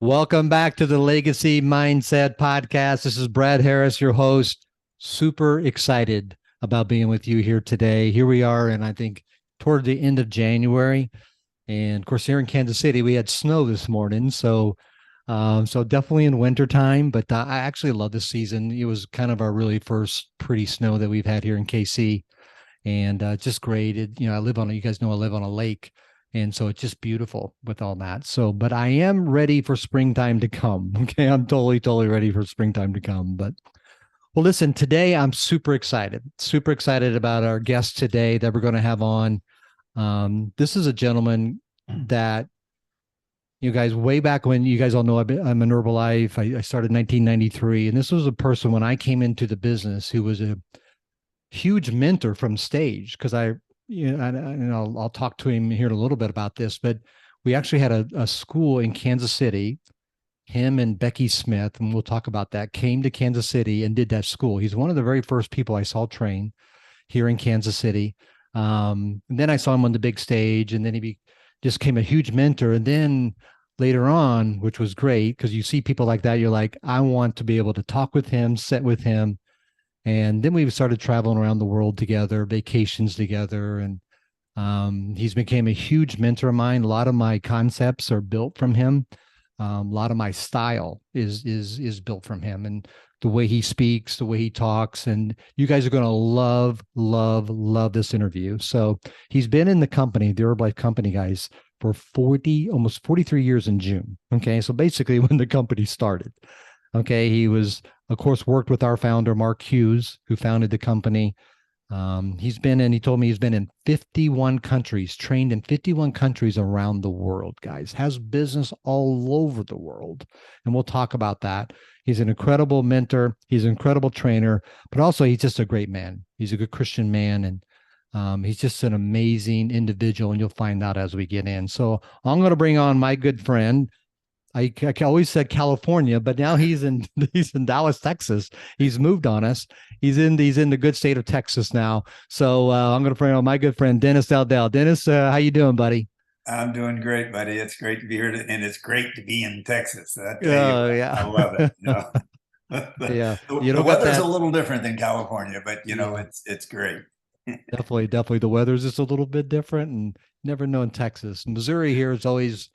Welcome back to the Legacy Mindset Podcast. This is Brad Harris, your host. Super excited about being with you here today. Here we are, and I think toward the end of January. And of course, here in Kansas City, we had snow this morning. So definitely in winter time, but I actually love this season. It was kind of our really first pretty snow that we've had here in KC, and just great. You guys know I live on a lake, and so it's just beautiful with all that. So, but I am ready for springtime to come. Okay, I'm totally ready for springtime to come. But well, listen, today I'm super excited about our guest today that we're going to have on. This is a gentleman that you guys, way back when, you guys all know I'm in Herbalife. I started in 1993, and this was a person when I came into the business who was a huge mentor from stage, because I'll talk to him here in a little bit about this, but we actually had a school in Kansas City. Him and Becky Smith, and we'll talk about that, came to Kansas City and did that school. He's one of the very first people I saw train here in Kansas City. And then I saw him on the big stage, and then just became a huge mentor. And then later on, which was great, because you see people like that, you're like, I want to be able to talk with him, sit with him. And then we started traveling around the world together, vacations together. And he's became a huge mentor of mine. A lot of my concepts are built from him. A lot of my style is built from him, and the way he speaks, the way he talks, and you guys are going to love this interview. So he's been in the company, the Herbalife company, guys, for almost 43 years in June. Okay, so basically when the company started. Okay, he was, of course, worked with our founder Mark Hughes, who founded the company. He told me he's been in 51 countries, trained in 51 countries around the world, guys, has business all over the world. And we'll talk about that. He's an incredible mentor. He's an incredible trainer, but also he's just a great man. He's a good Christian man. And he's just an amazing individual. And you'll find out as we get in. So I'm going to bring on my good friend. I always said California, but now he's in Dallas, Texas. He's moved on us. He's in the good state of Texas now. So I'm going to bring on my good friend Dennis Dowdell. Dennis, how you doing, buddy? I'm doing great, buddy. It's great to be here, and it's great to be in Texas. I tell you Oh what, yeah, I love it. the, yeah. the, You the don't got weather's a that. little different than California, but Yeah, it's great. definitely. The weather's just a little bit different, and never know in Texas. Missouri here is always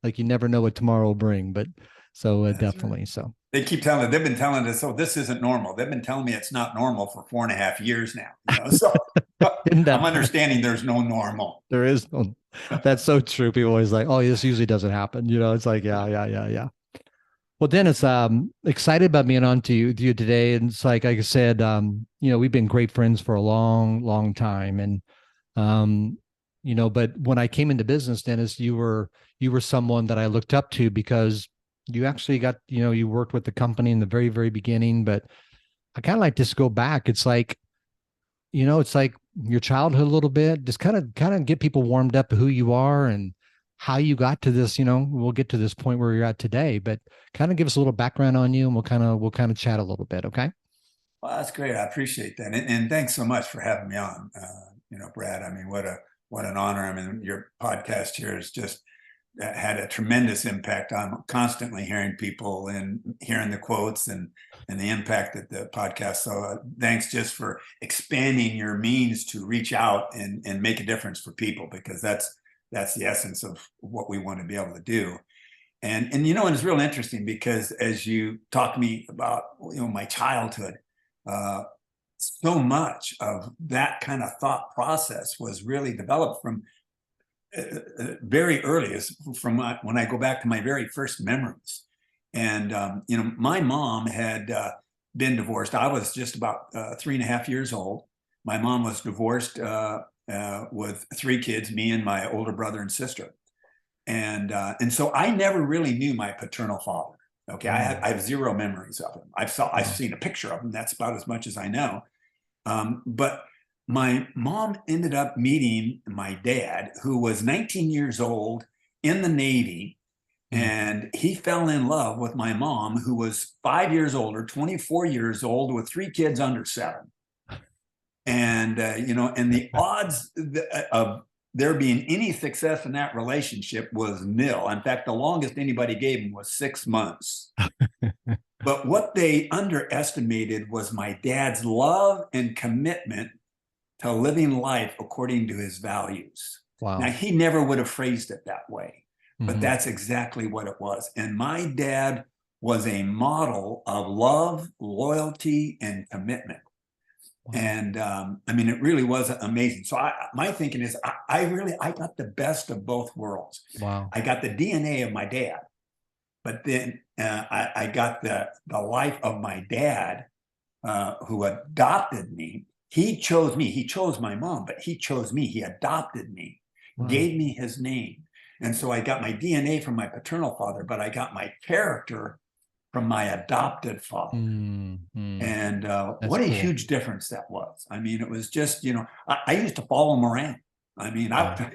like you never know what tomorrow will bring. But so That's right. definitely so. They've been telling us, oh, this isn't normal. They've been telling me it's not normal for 4.5 years now. So Isn't I'm that funny? understanding there's no normal. There is no. That's so true. People always like, oh, this usually doesn't happen. It's like, yeah. Well, Dennis, excited about being on to you today. And it's like I said, we've been great friends for a long time. And um, but when I came into business, Dennis, you were someone that I looked up to, because you actually you worked with the company in the very, very beginning. But I kind of like just go back. It's like your childhood a little bit, just kind of get people warmed up to who you are and how you got to this. We'll get to this point where you're at today, but kind of give us a little background on you, and we'll kind of chat a little bit. Okay. Well, that's great. I appreciate that, and thanks so much for having me on. Brad. I mean, what an honor. I mean, your podcast here has just had a tremendous impact. I'm constantly hearing people and hearing the quotes and the impact that the podcast. So thanks just for expanding your means to reach out and make a difference for people, because that's the essence of what we want to be able to do. And it's real interesting, because as you talk to me about my childhood, uh, so much of that kind of thought process was really developed from very early, as from when I go back to my very first memories. And my mom had been divorced. I was just about 3.5 years old. My mom was divorced with three kids, me and my older brother and sister. And so I never really knew my paternal father. Okay, Mm, I have zero memories of him. I've wow. seen a picture of him. That's about as much as I know. But my mom ended up meeting my dad, who was 19 years old in the Navy, Mm, and he fell in love with my mom, who was 5 years older, 24 years old, with three kids under seven. And and the odds of there being any success in that relationship was nil. In fact, the longest anybody gave him was 6 months. But what they underestimated was my dad's love and commitment to living life according to his values. Wow. Now, he never would have phrased it that way, but Mhm. that's exactly what it was. And my dad was a model of love, loyalty, and commitment. Wow. And I mean, it really was amazing. So my thinking is, I got the best of both worlds. Wow. I got the DNA of my dad, but then I got the life of my dad, who adopted me. He chose me. He chose my mom, but he chose me. He adopted me, Wow. gave me his name. And so I got my DNA from my paternal father, but I got my character from my adopted father. And what a cool. huge difference that was. I mean, it was just, you know, I used to follow him around. I mean, I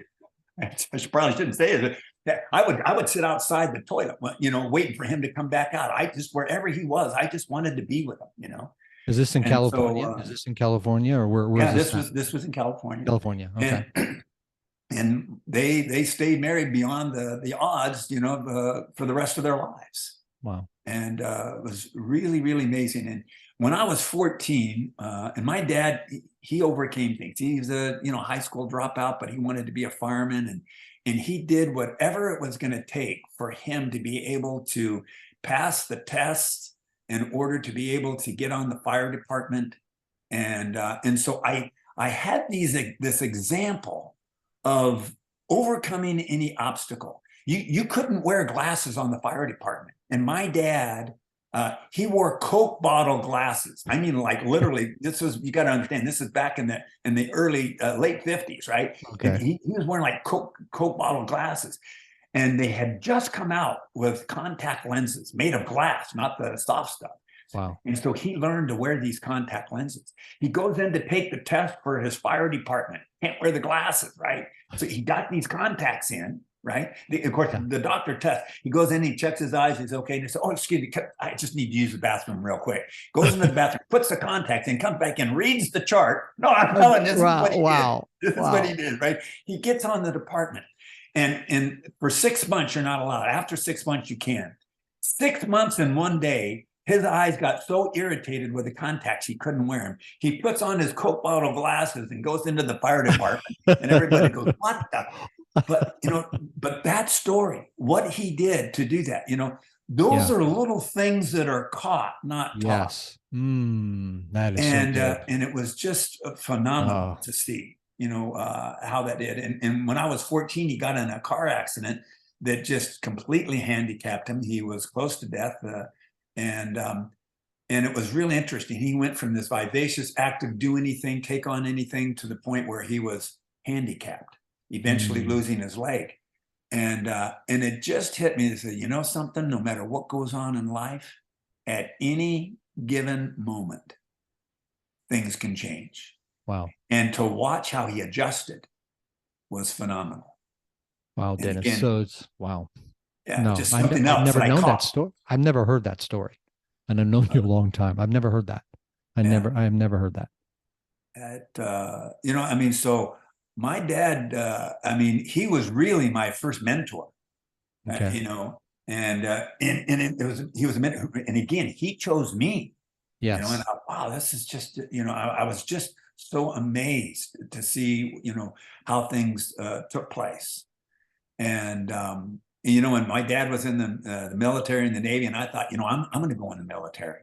probably shouldn't say it, but I would sit outside the toilet, you know, waiting for him to come back out. I just, wherever he was, I just wanted to be with him, you know. Is this in And California? so, Is this in California, or where yeah, is this was in California. California. Okay. And they stayed married beyond the odds, you know, for the rest of their lives. Wow. And it was really, really amazing. And when I was 14, and my dad, he overcame things. He was a, you know, high school dropout, but he wanted to be a fireman, and he did whatever it was going to take for him to be able to pass the tests in order to be able to get on the fire department. And so I had this example of overcoming any obstacle. You couldn't wear glasses on the fire department. And my dad, he wore Coke bottle glasses. I mean, like literally, you got to understand, this is back in the early, late 50s, right? Okay. And he was wearing like Coke bottle glasses. And they had just come out with contact lenses made of glass, not the soft stuff. Wow. And so he learned to wear these contact lenses. He goes in to take the test for his fire department. Can't wear the glasses, right? So he got these contacts in, right? Of course, the doctor tests. He goes in, he checks his eyes. He's okay. And he says, "Oh, excuse me, I just need to use the bathroom real quick." Goes into the bathroom, puts the contacts in, comes back in, reads the chart. No, I'm telling you, this is what he did. This is what he did, right? He gets on the department. And for 6 months, you're not allowed. After 6 months, you can. 6 months and 1 day, his eyes got so irritated with the contacts, he couldn't wear them. He puts on his Coke bottle glasses and goes into the fire department. And everybody goes, "What the?" But, you know, but that story, what he did to do that, you know, those are little things that are caught, not taught. Yes. That is so good. And it was just phenomenal to see, you know, how that did. And when I was 14, he got in a car accident that just completely handicapped him. He was close to death. And it was really interesting. He went from this vivacious, active, do anything, take on anything, to the point where he was handicapped, eventually losing his leg. And it just hit me to say, you know something, no matter what goes on in life, at any given moment, things can change. Wow. And to watch how he adjusted was phenomenal. Wow, Dennis. Again, so it's wow. Yeah, no, just something else. I've never known that story. I've never heard that story. And I've known you a long time. I've never heard that. I have never heard that. You know, I mean, so my dad, I mean, he was really my first mentor, you know, and he was a mentor. And again, he chose me, yes. You know, and wow, this is just, you know, I was just so amazed to see, you know, how things took place. And, you know, when my dad was in the military and the Navy, and I thought, you know, I'm going to go in the military.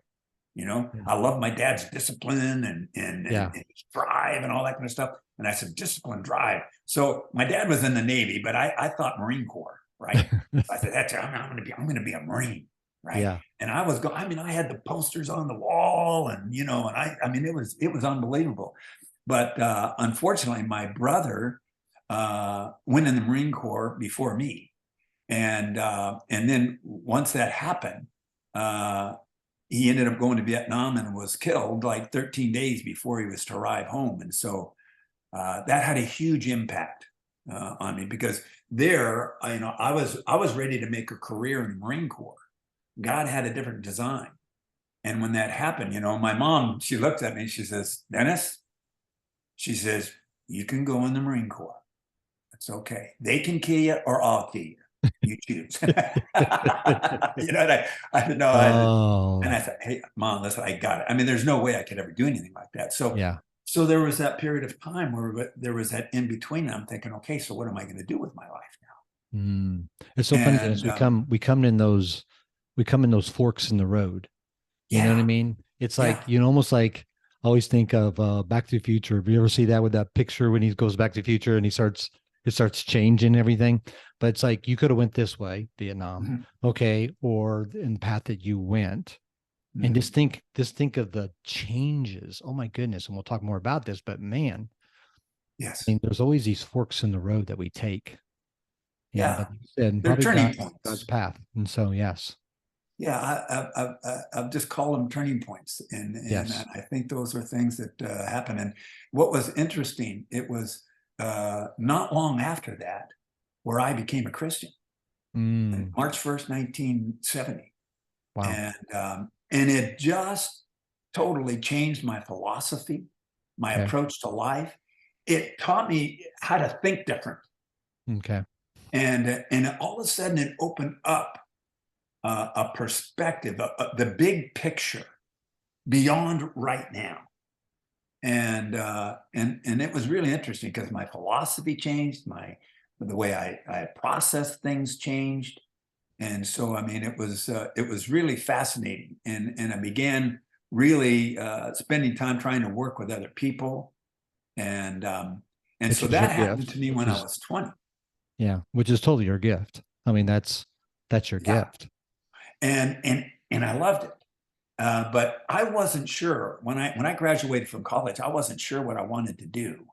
You know, I love my dad's discipline and his drive and all that kind of stuff. And I said, discipline, drive. So my dad was in the Navy, but I thought Marine Corps, right? I said, I'm going to be a Marine, right? Yeah. And I was going. I mean, I had the posters on the wall, and you know, and I mean, it was unbelievable. But unfortunately, my brother went in the Marine Corps before me. And then once that happened, he ended up going to Vietnam and was killed like 13 days before he was to arrive home. And so that had a huge impact on me, because there, you know, I was ready to make a career in the Marine Corps. God had a different design. And when that happened, you know, my mom, she looked at me and she says, "Dennis," she says, "you can go in the Marine Corps." It's okay. They can kill you or I'll kill you. You choose. You know, and I didn't know. And I thought, hey, Mom, listen, I got it. I mean, there's no way I could ever do anything like that. So, yeah. so there was that period of time where there was that in between. And I'm thinking, okay, so what am I going to do with my life now? It's so funny, Dennis. And We come in those forks in the road. You know what I yeah, mean? It's yeah, like, almost like, I always think of Back to the Future. Have you ever see that with that picture when he goes back to the future and it starts changing everything? But it's like, you could have went this way, Vietnam, mhm, okay, or in the path that you went. And mhm. just think of the changes. Oh my goodness. And we'll talk more about this, but man, I Yes, mean, there's always these forks in the road that we take, yeah. but you said They're probably turning God's points. path. And so, yes, Yeah, I've just called them turning points, and yes. I think those are things that happen. And what was interesting, it was not long after that where I became a Christian, on Mm, March 1st, 1970, wow. and it just totally changed my philosophy, my Okay. approach to life. It taught me how to think different, Okay. and all of a sudden it opened up a perspective, the big picture beyond right now. And it was really interesting because my philosophy changed, the way I process things changed. And so, I mean, it was really fascinating. And I began really spending time trying to work with other people. And and Which so is your that happened gift, to me when I was 20. yeah, which is totally your gift. I mean, that's your Yeah. gift. And I loved it. But I wasn't sure when I graduated from college. I wasn't sure what I wanted to do.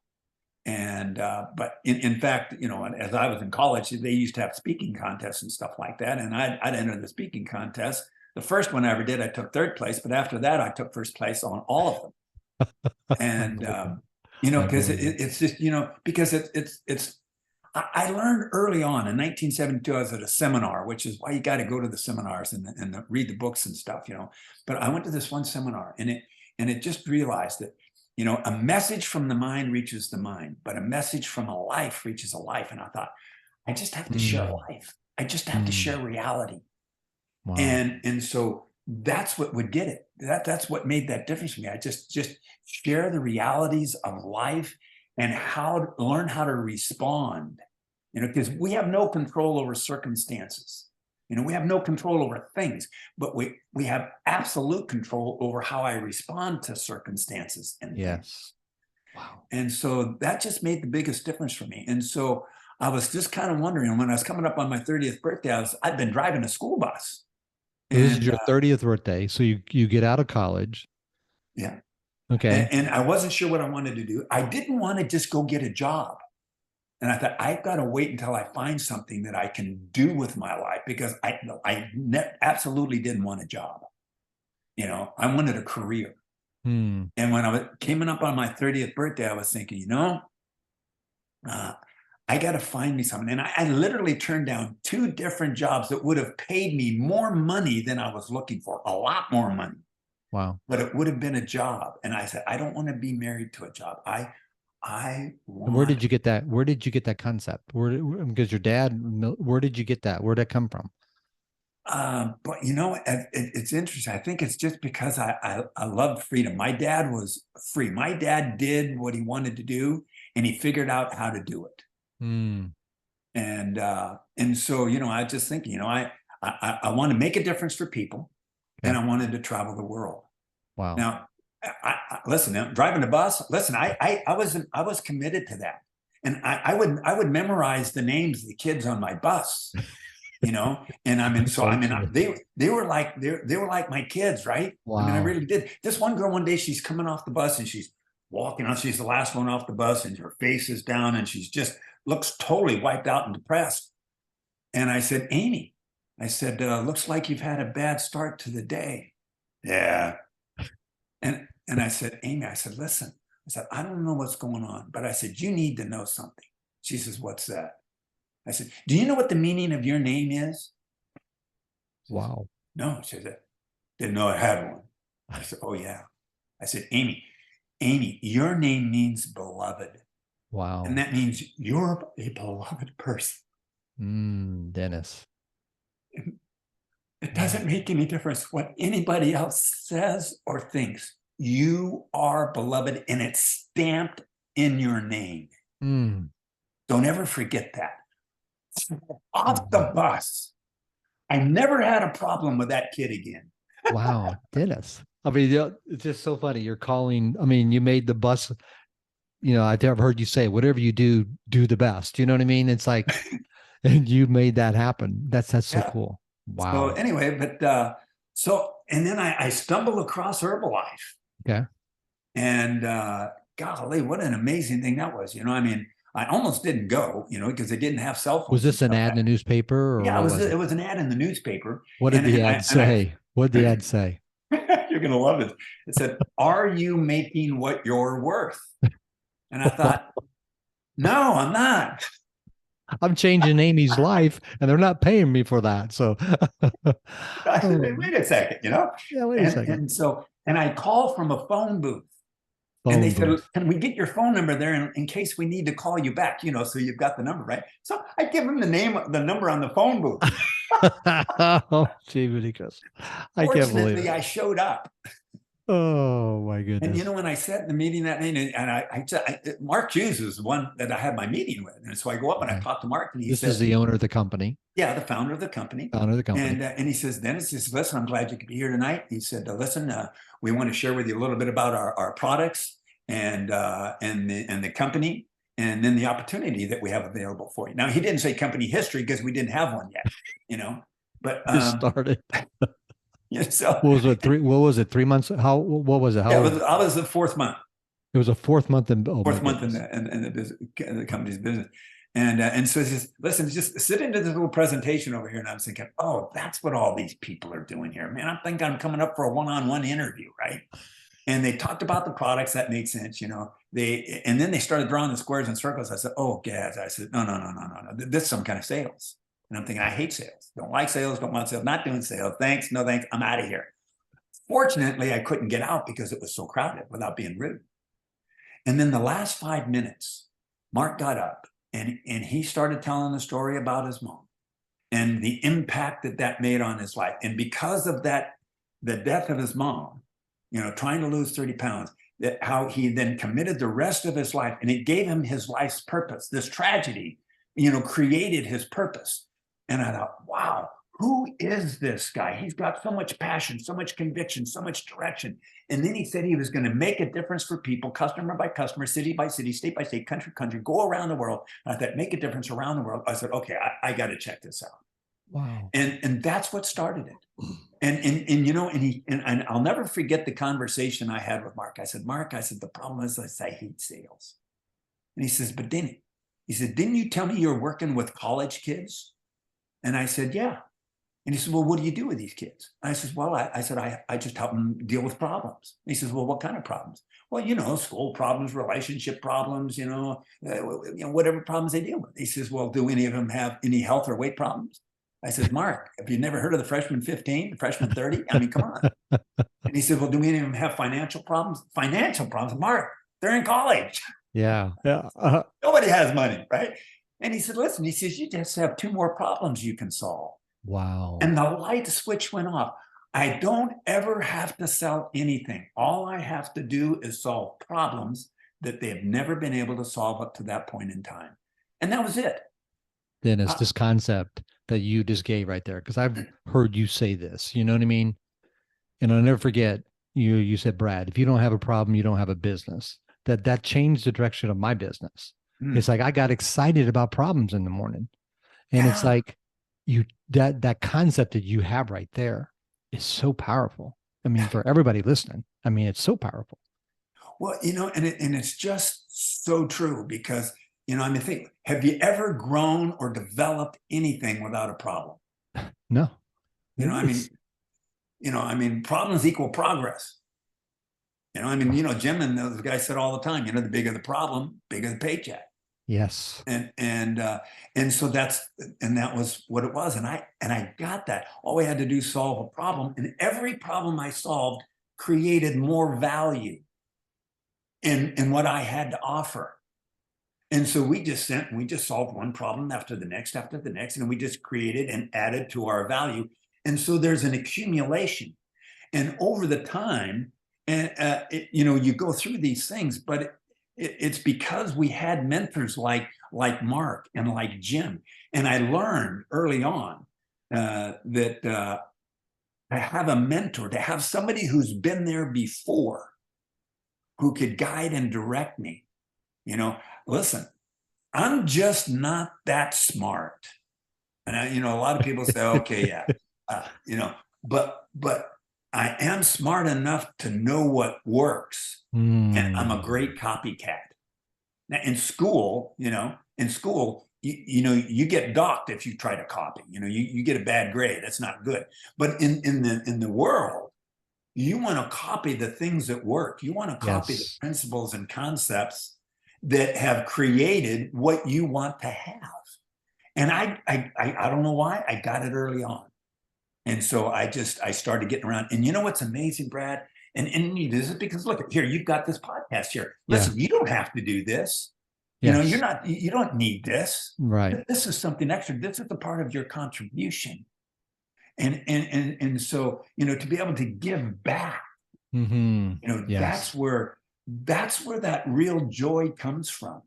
And but in fact, you know, as I was in college, they used to have speaking contests and stuff like that. And I'd enter the speaking contest. The first one I ever did, I took third place. But after that, I took first place on all of them. I And believe it. you know, I because believe it. it's just, you know, because it's I learned early on in 1972, I was at a seminar, which is why you got to go to the seminars and read the books and stuff, you know. But I went to this one seminar and it just realized that, you know, a message from the mind reaches the mind, but a message from a life reaches a life. And I thought, I just have to share Mm, life. I just have to mm, share reality. wow. And so that's what would get it. That's what made that difference for me. I just share the realities of life and how to learn how to respond. You know, because we have no control over circumstances. You know, we have no control over things, but we have absolute control over how I respond to circumstances and things. Yes. Wow. And so that just made the biggest difference for me. And so I was just kind of wondering when I was coming up on my 30th birthday, I'd been driving a school bus. So this is And your 30th birthday. So you get out of college. yeah, Okay. and I wasn't sure what I wanted to do. I didn't want to just go get a job. And I thought, I've got to wait until I find something that I can do with my life because absolutely didn't want a job. You know, I wanted a career. Hmm. And when I was coming up on my 30th birthday, I was thinking, you know, uh, I got to find me something. And I literally turned down two different jobs that would have paid me more money than I was looking for, a lot more money, Wow. but it would have been a job. And I said, I don't want to be married to a job. I And where want. did you get that? Where did you get that concept? Because your dad, where did you get that? Where'd that come from? But you know, it's interesting. I think it's just because I love freedom. My dad was free. My dad did what he wanted to do, and he figured out how to do it. Hmm. And so, you know, I just think, you know, I want to make a difference for people, and Okay. I wanted to travel the world. Wow. Now, listen, driving a bus. Listen, I was committed to that, and I would memorize the names of the kids on my bus, you know. And I mean, That's so so I mean, true. they were like my kids, right? I mean, I Wow. really did. This one girl one day, she's coming off the bus and she's walking on. She's the last one off the bus, and her face is down, and she's just looks totally wiped out and depressed. And I said, Amy, I said, looks like you've had a bad start to the day. Yeah. And I said, Amy, I said, listen, I said, I don't know what's going on, but I said, you need to know something. She says, what's that? I said, do you know what the meaning of your name is? She says, Wow. no. She said, didn't know I had one. I said, oh yeah. I said, Amy, your name means beloved. Wow. And that means you're a beloved person. Dennis. It doesn't make any difference what anybody else says or thinks. You are beloved, and it's stamped in your name. Mm. Don't ever forget that. Off the bus. I never had a problem with that kid again. Wow, Dennis. I mean, it's just so funny. You're calling. I mean, you made the bus. I've never heard you say, whatever you do, do the best. You know what I mean? It's like, and you made that happen. That's so Yeah. cool. So Wow. anyway, and then I stumbled across Herbalife. Okay. And golly, what an amazing thing that was. I mean, I almost didn't go, because they didn't have cell phones. Was this an ad in the newspaper, or Yeah, what was it? it was an ad in the newspaper. What did the ad say? What did the ad say? You're going to love this. It said, "Are you making what you're worth?" And I thought, no, I'm not. I'm changing Amy's life, and they're not paying me for that. So, I said, wait a second, Yeah, wait a second. And I call from a phone booth. And they said, "Can we get your phone number there in case we need to call you back? So you've got the number, right?" So I give them the number on the phone booth. Oh, gee, ridiculous. I can't believe Fortunately, it. I showed up. Oh my goodness. And when I sat in the meeting that night, and Mark Hughes is the one that I had my meeting with. And so I go up and I talk to Mark, and he This says, is the owner of the company. yeah, the founder of the company. And he says, "Dennis," he says, "listen, I'm glad you could be here tonight." He said, "Listen, we want to share with you a little bit about our products and the company, and then the opportunity that we have available for you." Now, he didn't say company history because we didn't have one yet, but Just started. yeah, so What was it? What was it? 3 months? What was it? I was the fourth month. It was a fourth month in the company's business. And so he says, "Listen, just sit into this little presentation over here." And I'm thinking, oh, that's what all these people are doing here, man. I think I'm coming up for a one-on-one interview, right? And they talked about the products. That made sense, and then they started drawing the squares and circles. I said, "Oh, Gaz," I said, no. This is some kind of sales. And I'm thinking, I hate sales. Don't like sales, don't want sales, not doing sales. Thanks, no thanks, I'm out of here. Fortunately, I couldn't get out because it was so crowded without being rude. And then the last 5 minutes, Mark got up and he started telling the story about his mom and the impact that made on his life. And because of that, the death of his mom, trying to lose 30 pounds, that how he then committed the rest of his life, and it gave him his life's purpose. This tragedy, created his purpose. And I thought, wow, who is this guy? He's got so much passion, so much conviction, so much direction. And then he said he was going to make a difference for people, customer by customer, city by city, state by state, country, go around the world. And I thought, make a difference around the world. I said, okay, I got to check this out. Wow. And that's what started it. And I'll never forget the conversation I had with Mark. I said, "Mark," I said, "the problem is I hate sales." And he says, "But didn't he said, didn't you tell me you're working with college kids?" And I said, "Yeah." And he said, "Well, what do you do with these kids?" And I said, "Well, I just help them deal with problems." And he says, "Well, what kind of problems?" "Well, school problems, relationship problems, whatever problems they deal with." He says, "Well, do any of them have any health or weight problems?" I said, "Mark, have you never heard of the freshman 15, the freshman 30? I mean, come on." And he said, "Well, do any of them have financial problems?" "Financial problems? Mark, they're in college." Yeah. Nobody has money, right? And he said, "Listen," he says, "you just have 2 more problems you can solve." Wow. And the light switch went off. I don't ever have to sell anything. All I have to do is solve problems that they have never been able to solve up to that point in time. And that was it. Dennis, this concept that you just gave right there, because I've heard you say this, you know what I mean? And I'll never forget, you said, "Brad, if you don't have a problem, you don't have a business." That changed the direction of my business. It's like I got excited about problems in the morning. And it's like that concept that you have right there is so powerful. I mean, for everybody listening, I mean, it's so powerful. Well, and it's just so true because, have you ever grown or developed anything without a problem? No. Problems equal progress. Jim and those guys said all the time, the bigger the problem, bigger the paycheck. Yes. And so that was what it was. And I got that. All we had to do is solve a problem. And every problem I solved created more value in what I had to offer. And so we just solved one problem after the next, and we just created and added to our value. And so there's an accumulation. And over the time, and you go through these things, but it's because we had mentors like Mark and like Jim. And I learned early on that to have a mentor, to have somebody who's been there before, who could guide and direct me. Listen, I'm just not that smart. And a lot of people say, okay, yeah, but I am smart enough to know what works. And I'm a great copycat. Now in school, you get docked if you try to copy. You get a bad grade. That's not good. But in the world, you want to copy the things that work. You want to copy the principles and concepts that have created what you want to have. And I don't know why, I got it early on. And so I started getting around. And you know what's amazing, Brad? And this is because look, here, you've got this podcast here. Listen, you don't have to do this. Yes. You don't need this. Right. This is something extra. This is a part of your contribution. And so, to be able to give back, that's where that real joy comes from.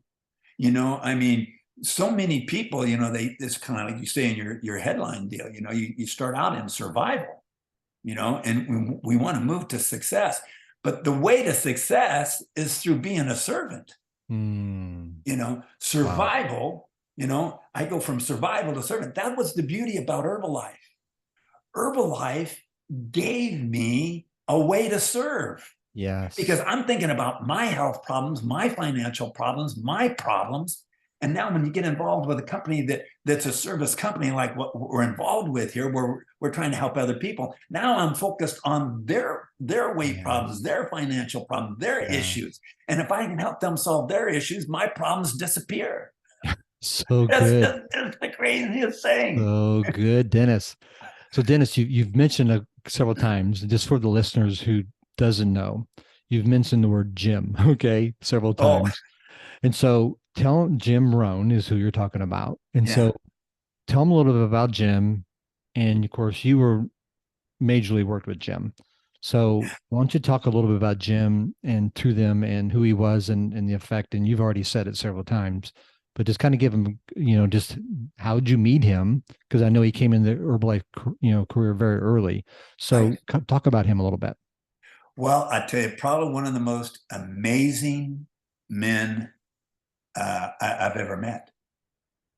I mean, so many people, it's kind of like you say in your headline deal, you start out in survival, and we want to move to success. But the way to success is through being a servant. Survival, I go from survival to servant. That was the beauty about Herbalife. Herbalife gave me a way to serve. Yes. Because I'm thinking about my health problems, my financial problems, my problems. And now when you get involved with a company that's a service company like what we're involved with here, where we're trying to help other people, now I'm focused on their weight problems, their financial problems, their issues. And if I can help them solve their issues, my problems disappear. So good. That's the craziest thing. So good, Dennis. So Dennis, you've mentioned several times, just for the listeners who doesn't know, you've mentioned the word Jim, okay, several times. And so tell Jim Rohn is who you're talking about. And so tell him a little bit about Jim. And of course, you were majorly worked with Jim. So why don't you talk a little bit about Jim and to them and who he was and the effect? And you've already said it several times, but just kind of give him, just how did you meet him? Because I know he came in the Herbalife, career very early. So talk about him a little bit. Well, I tell you, probably one of the most amazing men I've ever met.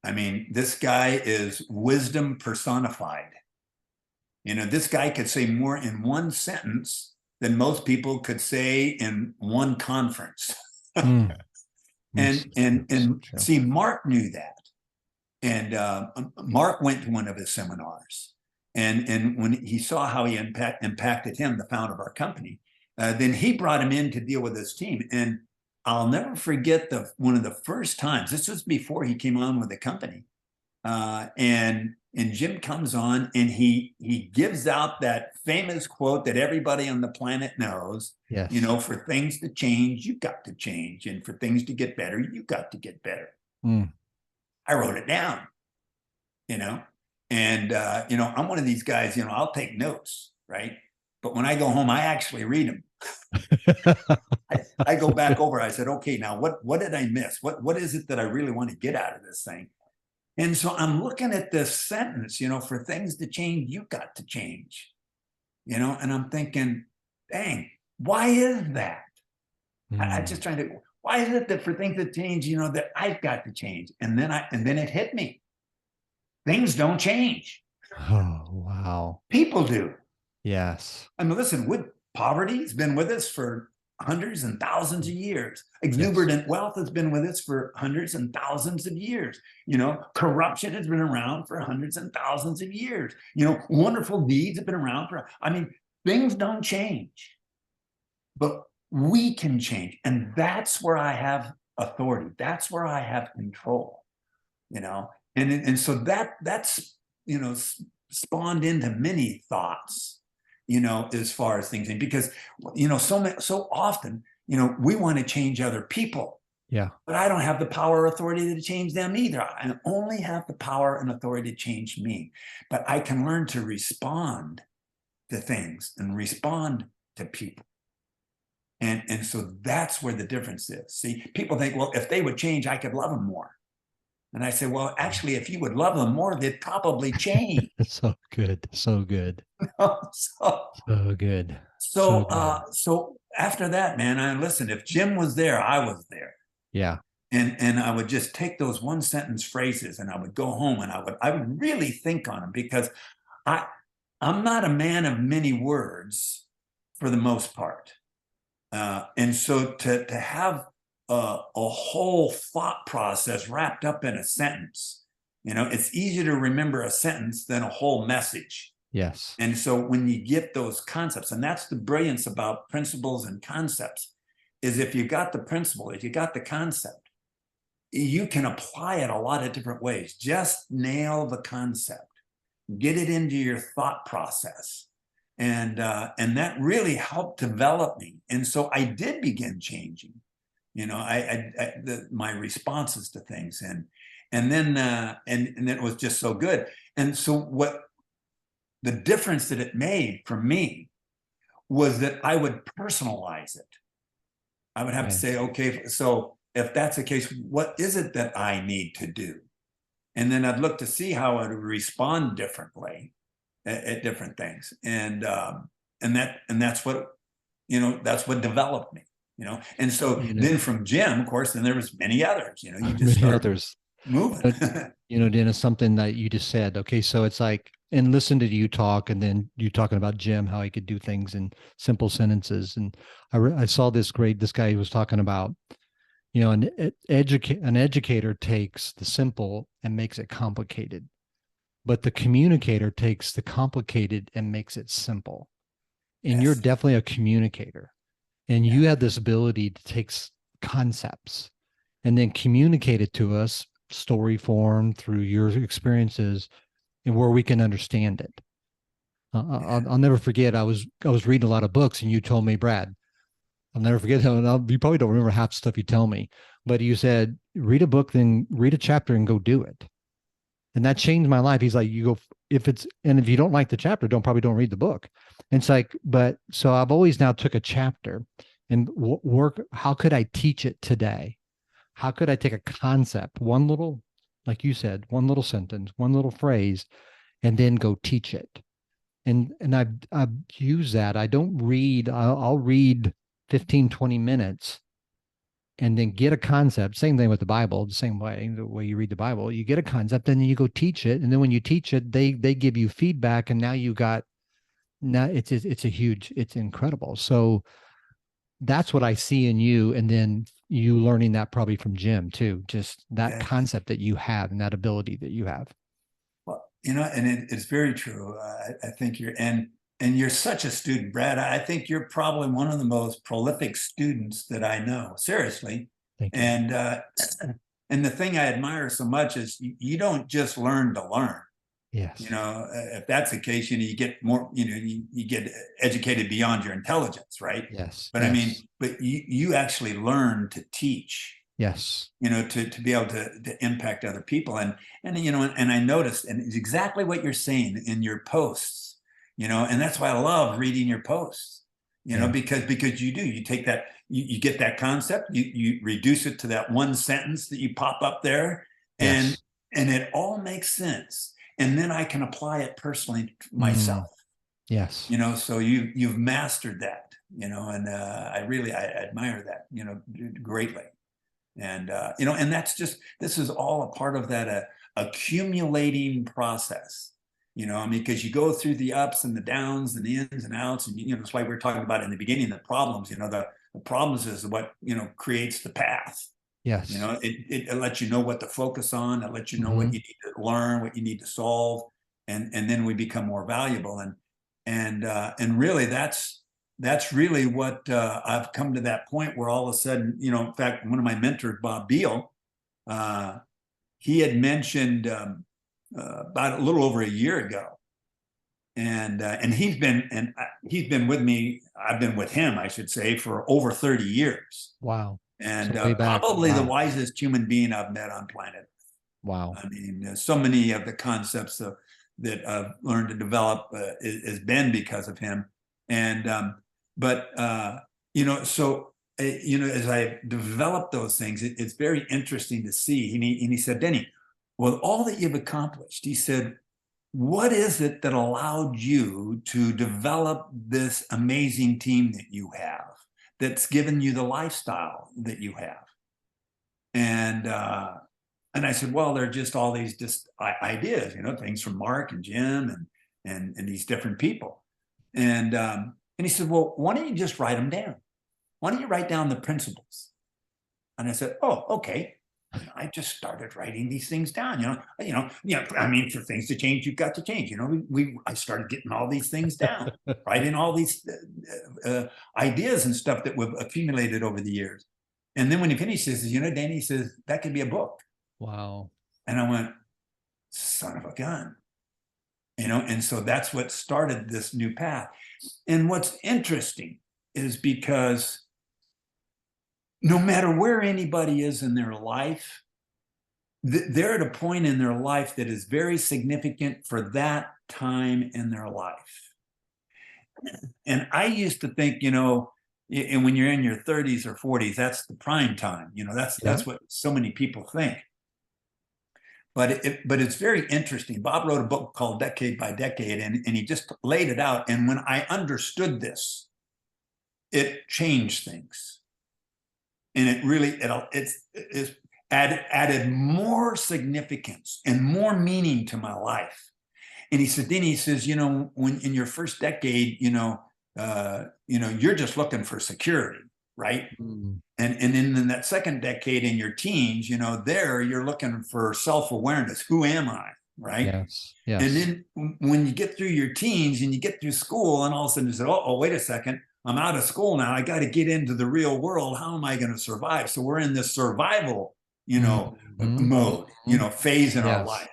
I mean, this guy is wisdom personified. This guy could say more in one sentence than most people could say in one conference. And see, Mark knew that. And Mark went to one of his seminars. And when he saw how he impacted him, the founder of our company, then he brought him in to deal with his team. And I'll never forget one of the first times. This was before he came on with the company, and Jim comes on and he gives out that famous quote that everybody on the planet knows. Yes. For things to change, you've got to change, and for things to get better, you've got to get better. I wrote it down. And I'm one of these guys. I'll take notes, right? But when I go home, I actually read them. I go back over. I said, okay, now what did I miss? What is it that I really want to get out of this thing? And so I'm looking at this sentence, for things to change, you've got to change, and I'm thinking, dang, why is that? I just trying to, why is it that for things to change, that I've got to change? And then it hit me. Things don't change. Oh, wow. People do. Yes. I mean, listen, poverty has been with us for hundreds and thousands of years. Exuberant wealth has been with us for hundreds and thousands of years. Corruption has been around for hundreds and thousands of years. Wonderful deeds have been around things don't change, but we can change. And that's where I have authority. That's where I have control, and so that's, spawned into many thoughts, as far as things, because, so often, we want to change other people. Yeah. But I don't have the power or authority to change them either. I only have the power and authority to change me. But I can learn to respond to things and respond to people. And so that's where the difference is. See, people think, well, if they would change, I could love them more. And I say, well, actually, if you would love them more, they'd probably change. So good. So good. so, So good. So so, good. so after that, man, I listen. If Jim was there, I was there, Yeah. and I would just take those one sentence phrases, and I would go home, and I would really think on them, because I I'm not a man of many words for the most part. And so to have a whole thought process wrapped up in a sentence, it's easier to remember a sentence than a whole message. Yes. And so when you get those concepts, and that's the brilliance about principles and concepts, is if you got the principle, if you got the concept, you can apply it a lot of different ways. Just nail the concept, get it into your thought process. And that really helped develop me. And so I did begin changing, my responses to things, and then it was just so good. And so what the difference that it made for me was that I would personalize it. I would have to say, okay, so if that's the case, what is it that I need to do? And then I'd look to see how I would respond differently at different things. And that's what, that's what developed me, And so then from Jim, of course, then there was many others, you just many start others moving. Dennis, something that you just said. Okay. So it's like, and listen to you talk, and then you talking about Jim, how he could do things in simple sentences. And I saw this guy was talking about, an educator takes the simple and makes it complicated, but the communicator takes the complicated and makes it simple. And you're Yes. definitely a communicator, and you have this ability to take concepts and then communicate it to us story form through your experiences, and where we can understand it. I'll never forget. I was reading a lot of books, and you told me, Brad, I'll never forget how. You probably don't remember half the stuff you tell me, but you said, read a book, then read a chapter and go do it. And that changed my life. He's like, you go, if you don't like the chapter, don't read the book. And it's like, but so I've always now took a chapter and work. How could I teach it today? How could I take a concept, one little, like you said, one little sentence, one little phrase, and then go teach it? And I've used that. I don't read. I'll read 15, 20 minutes and then get a concept. Same thing with the Bible, the same way, the way you read the Bible, you get a concept and then you go teach it. And then when you teach it, they give you feedback, and now it's incredible. So that's what I see in you. And then you learning that probably from Jim too, just that concept that you have and that ability that you have. Well, and it's very true. I think and you're such a student, Brad. I think you're probably one of the most prolific students that I know. Seriously. Thank you. And the thing I admire so much is you don't just learn to learn. Yes. If that's the case, you get more, you get educated beyond your intelligence, right? Yes. But I mean, but you actually learn to teach. Yes. To be able to impact other people. And I noticed, and it's exactly what you're saying in your posts, and that's why I love reading your posts, because you take that, you get that concept, you reduce it to that one sentence that you pop up there, and it all makes sense. And then I can apply it personally to myself. Yes. So you've mastered that, and I admire that, greatly. And, and this is all a part of that accumulating process, because you go through the ups and the downs and the ins and outs. And, it's like we were talking about in the beginning, the problems, the problems is what, creates the path. Yes. It lets you know what to focus on. It lets you know what you need to learn, what you need to solve. And then we become more valuable. And really that's really what I've come to that point where all of a sudden, in fact, one of my mentors, Bob Beal, he had mentioned about a little over a year ago, and he's been with me. I've been with him, I should say, for over 30 years. Wow. and So way back. probably the Wow. wisest human being I've met on planet. Wow. I mean, so many of the concepts that I've learned to develop has been because of him. And but so as I developed those things, it's very interesting to see. And he said, Denny, well, all that you've accomplished, he said, what is it that allowed you to develop this amazing team that you have, that's given you the lifestyle that you have? And I said, well, they're just all these just ideas, things from Mark and Jim and these different people. And he said, well, why don't you just write them down? Why don't you write down the principles? And I said, oh, okay. I just started writing these things down. I mean, for things to change, you've got to change. I started getting all these things down, writing all these ideas and stuff that we've accumulated over the years. And then when he finished, he says, Danny, says, that could be a book. Wow. And I went, son of a gun. And so that's what started this new path. And what's interesting is because no matter where anybody is in their life, they're at a point in their life that is very significant for that time in their life. And I used to think, and when you're in your 30s or 40s, that's the prime time. That's what so many people think. But it's very interesting. Bob wrote a book called Decade by Decade, and he just laid it out. And when I understood this, it changed things. And it really, it's added more significance and more meaning to my life. And he said, then he says, when in your first decade, you're just looking for security, right? Mm. And in that second decade in your teens, there you're looking for self-awareness. Who am I? Right. Yes. Yes. And then when you get through your teens and you get through school, and all of a sudden you say, oh, wait a second, I'm out of school now. I got to get into the real world. How am I going to survive? So we're in this survival, mode, phase in our life.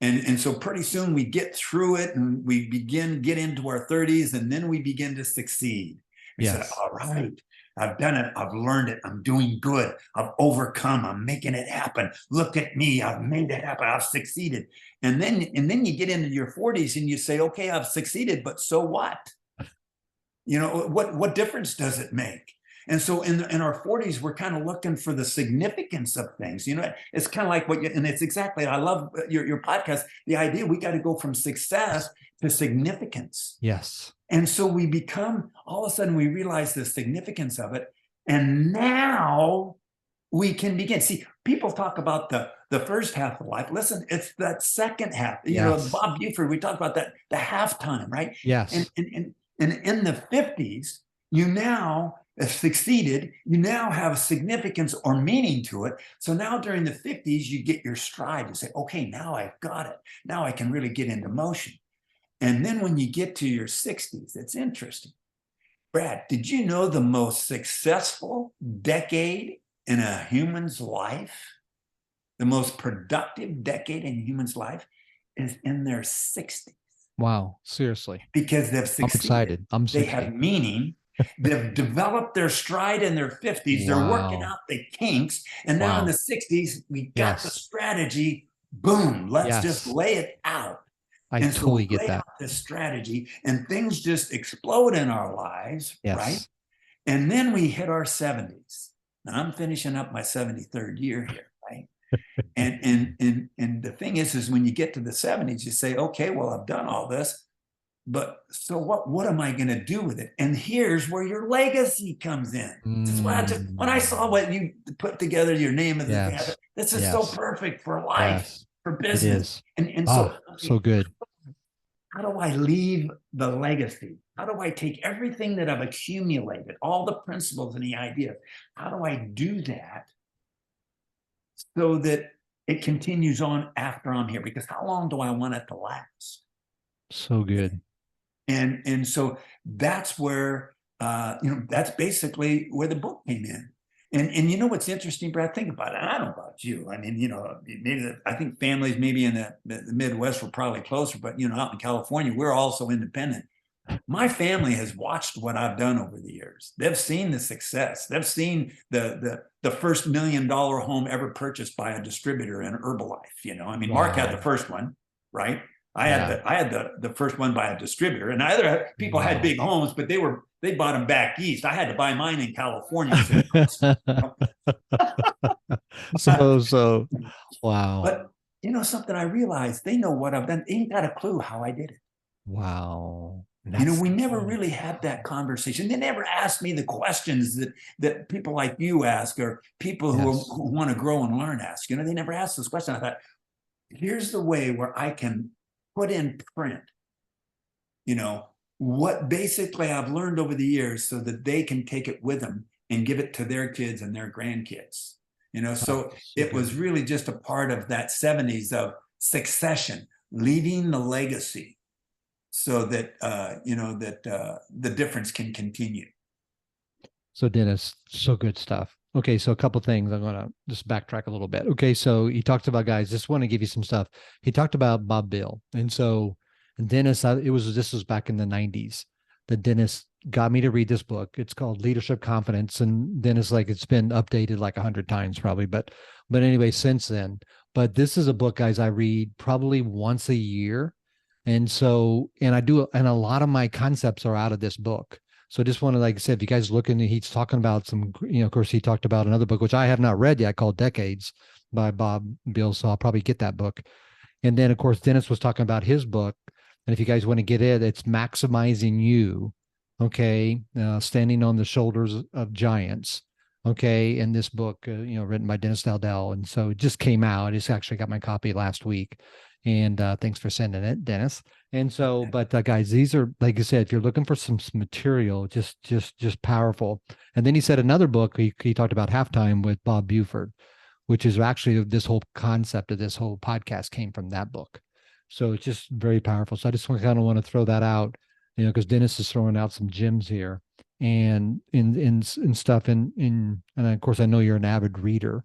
And so pretty soon we get through it and we get into our 30s, and then we begin to succeed. We said, all right, I've done it. I've learned it. I'm doing good. I've overcome. I'm making it happen. Look at me. I've made it happen. I've succeeded. And then you get into your 40s and you say, okay, I've succeeded, but so what? What difference does it make? And so in our 40s, we're kind of looking for the significance of things. It's kind of like and it's exactly, I love your podcast, the idea we got to go from success to significance. Yes. And so we become, all of a sudden we realize the significance of it. And now we can begin. See, people talk about the first half of life. Listen, it's that second half. Bob Buford, we talk about that, the halftime, right? Yes. And in the 50s, you now have succeeded. You now have significance or meaning to it. So now during the 50s, you get your stride. You say, okay, now I've got it. Now I can really get into motion. And then when you get to your 60s, it's interesting. Brad, did you know the most successful decade in a human's life, the most productive decade in a human's life, is in their 60s? Wow. Seriously. Because they've succeeded. I'm excited. They have meaning. They've developed their stride in their 50s. They're working out the kinks. And now in the 60s, we got the strategy. Boom. Let's just lay it out. I totally get that. This strategy, and things just explode in our lives, right? And then we hit our 70s. Now I'm finishing up my 73rd year here, right? and the thing is when you get to the 70s, you say, okay, well, I've done all this, but so what am I going to do with it? And here's where your legacy comes in. This is what when I saw what you put together, your name of the this is so perfect for life, for business. And so good. How do I leave the legacy? How do I take everything that I've accumulated, all the principles and the ideas? How do I do that so that it continues on after I'm here? Because how long do I want it to last? So good. And so that's where, that's basically where the book came in. And what's interesting, Brad, think about it. And I don't know about you. I mean, maybe I think families maybe in the Midwest were probably closer, but, out in California, we're also independent. My family has watched what I've done over the years. They've seen the success. They've seen the first $1 million home ever purchased by a distributor in Herbalife. You know, I mean, Mark had the first one, right? I had the first one by a distributor, and other people had big homes, but they bought them back east. I had to buy mine in California. So wow. But you know something, I realized they know what I've done. They ain't got a clue how I did it. Wow. You know, we never really had that conversation. They never asked me the questions that people like you ask, or people who want to grow and learn ask. You know, they never asked this question. I thought, here's the way where I can put in print, you know, what basically I've learned over the years, so that they can take it with them and give it to their kids and their grandkids. You know, so it was really just a part of that 70s of succession, leaving the legacy, so that you know, that the difference can continue. So Dennis, so good stuff. Okay, so a couple things. I'm gonna just backtrack a little bit. Okay, so he talked about, guys, just want to give you some stuff. He talked about Bob Bill, and so Dennis, this was back in the 90s that Dennis got me to read this book. It's called Leadership Confidence, and Dennis, like, it's been updated like 100 times probably, but anyway, since then. But this is a book, guys, I read probably once a year, and so and I do, and a lot of my concepts are out of this book. So I just want to, like I said, if you guys look into, he's talking about some, you know, of course, he talked about another book, which I have not read yet, called Decades by Bob Bill. So I'll probably get that book. And then, of course, Dennis was talking about his book. And if you guys want to get it, it's Maximizing You. Okay. Standing on the Shoulders of Giants. Okay. And this book, you know, written by Dennis Dowdell. And so it just came out. It's actually got my copy last week. And thanks for sending it, Dennis. And so, but guys, these are, like I said, if you're looking for some material, just powerful. And then he said another book, he talked about Halftime with Bob Buford, which is actually this whole concept of this whole podcast came from that book. So it's just very powerful. So I just kind of want to throw that out, you know, because Dennis is throwing out some gems here and in stuff. And of course, I know you're an avid reader.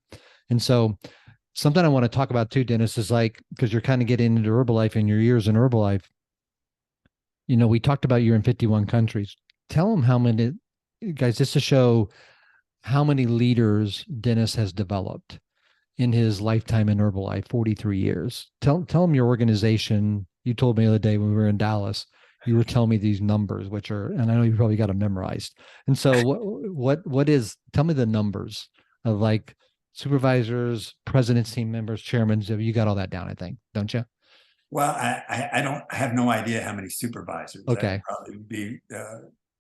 And so something I want to talk about too, Dennis, is like, because you're kind of getting into Herbalife and your years in Herbalife. You know, we talked about you're in 51 countries. Tell them how many, guys, just to show how many leaders Dennis has developed in his lifetime in Herbalife, 43 years. Tell them your organization. You told me the other day when we were in Dallas, you were telling me these numbers, which are, and I know you probably got them memorized. And so tell me the numbers of, like, supervisors, presidents, team members, chairmen. You got all that down, I think, don't you? Well, I have no idea how many supervisors. Okay. That probably would be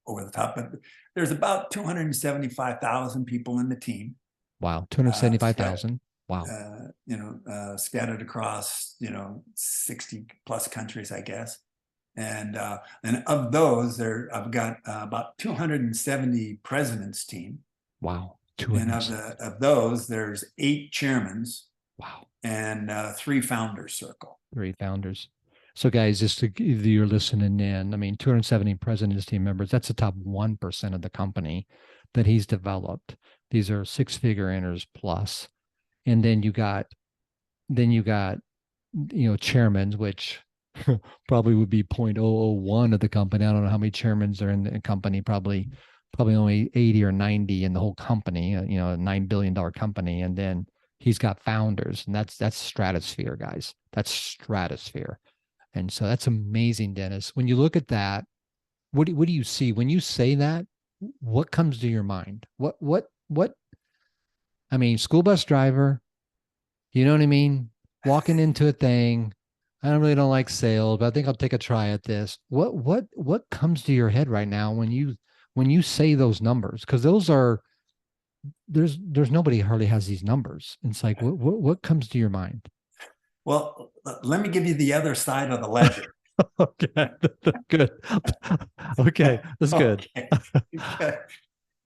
over the top, but there's about 275,000 people in the team. Wow. 275,000. Wow. You know, scattered across, you know, 60 plus countries, I guess. And of those, I've got about 270 presidents team. Wow. And of those, there's 8 chairmans. Wow. And 3 founders circle. 3 founders. So guys, just to, if you're listening in, I mean, 270 presidents team members, that's the top 1% of the company that he's developed. These are 6-figure earners plus. And then you got, you know, chairmen, which probably would be 0.001 of the company. I don't know how many chairmen are in the company, probably only 80 or 90 in the whole company, you know, a $9 billion company. And then he's got founders, and that's stratosphere, guys. That's stratosphere. And so that's amazing, Dennis. When you look at that, what do you see when you say that? What comes to your mind? What I mean, school bus driver, you know what I mean? Walking into a thing. I don't like sales, but I think I'll take a try at this. What comes to your head right now when you say those numbers? Because those are, there's nobody hardly has these numbers. It's like, what comes to your mind? Well, let me give you the other side of the ledger. Okay, good. Okay, that's good. Okay.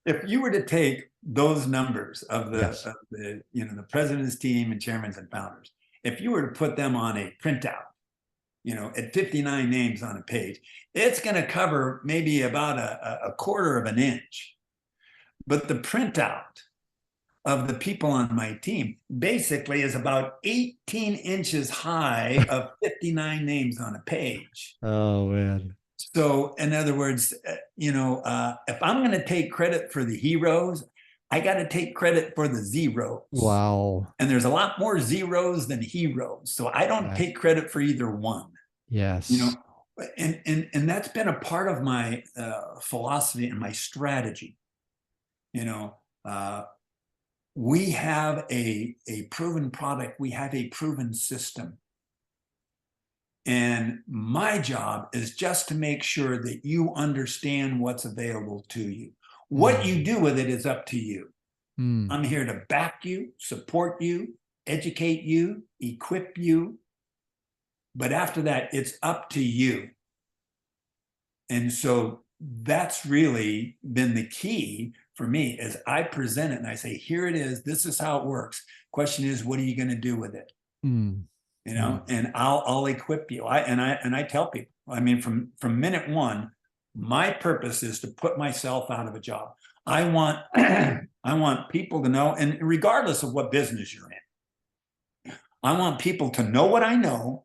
If you were to take those numbers of Yes. the you know, the president's team and chairmen and founders, if you were to put them on a printout, you know, at 59 names on a page, it's going to cover maybe about a quarter of an inch. But the printout of the people on my team basically is about 18 inches high of 59 names on a page. Oh man. So in other words, if I'm going to take credit for the heroes, I got to take credit for the zeros. Wow. And there's a lot more zeros than heroes. So I don't take credit for either one. Yes. And that's been a part of my philosophy and my strategy. We have a proven product. We have a proven system. And my job is just to make sure that you understand what's available to you. What you do with it is up to you. I'm here to back you, support you, educate you, equip you. But after that, it's up to you. And so that's really been the key for me is I present it and I say, here it is. This is how it works. Question is, what are you going to do with it? And I'll equip you. I tell people, I mean, from minute one, my purpose is to put myself out of a job. I want I want people to know, and regardless of what business you're in, I want people to know what I know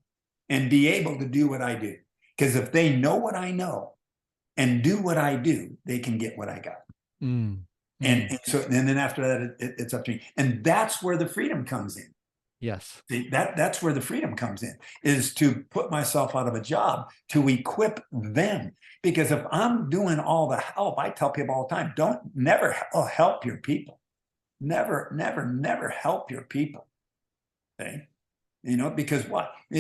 and be able to do what I do. Because if they know what I know and do what I do, they can get what I got. And then after that, it's up to me. And that's where the freedom comes in. Yes. See, that's where the freedom comes in, is to put myself out of a job, to equip them. Because if I'm doing all the help, I tell people all the time, never help your people. Never help your people. Okay? Because